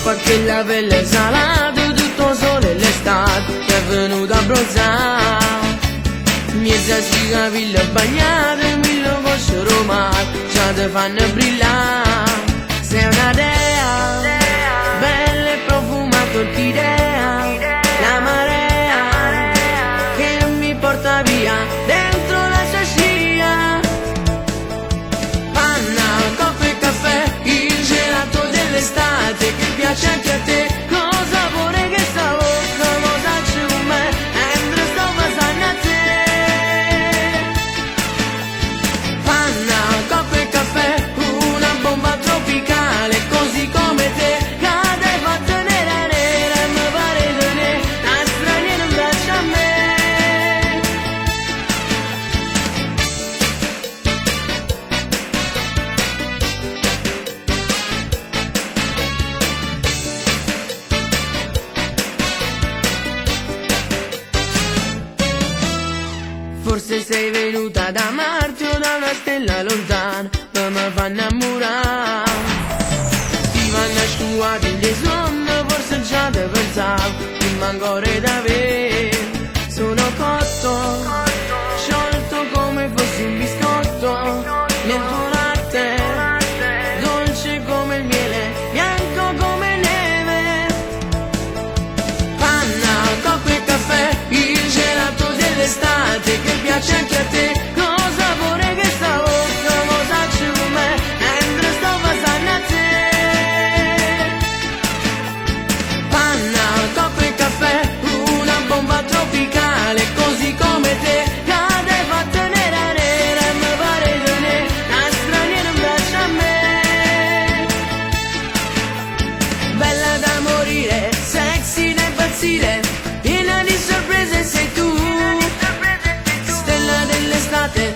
Perché la pelle è salata, tutto sole l'estate è venuto a bronzare. Miezza si capille bagnate, mille cosce romane già te fanno brillare. Sei una dea, bella e profumata orchidea, la marea che mi porta via dentro la sua scia. Panna, coffee e caffè, il gelato dell'estate che piace anche a te. Cosa vuole che stavo, cosa c'è con me, mentre sto passando a te. Panna, coffee e caffè, una bomba tropicale, così come te, cade fatta nera nera e mi pare di ne, la straniera in braccio a me. Forse sei venuta da Marte o da una stella lontana, ma mi fa innamorare. Ti vanno asciugati le sonno, forse già te pensavo, prima ancora da me. Sono cotto, sciolto come fossi un biscotto, nel tuo latte, dolce come il miele, bianco come neve. Panna, coffee e caffè, il gelato dell'estate che piace anche a te. Cosa vuole che sta bocca, cosa c'è con me, mentre sto passando a te. Panna, coffee e caffè, una bomba tropicale, così come te, cade fatta nera nera e mi pare di ne, la straniera in braccio a me. Bella da morire, sexy da impazzire, piena di sorprese sei tu, stella dell'estate,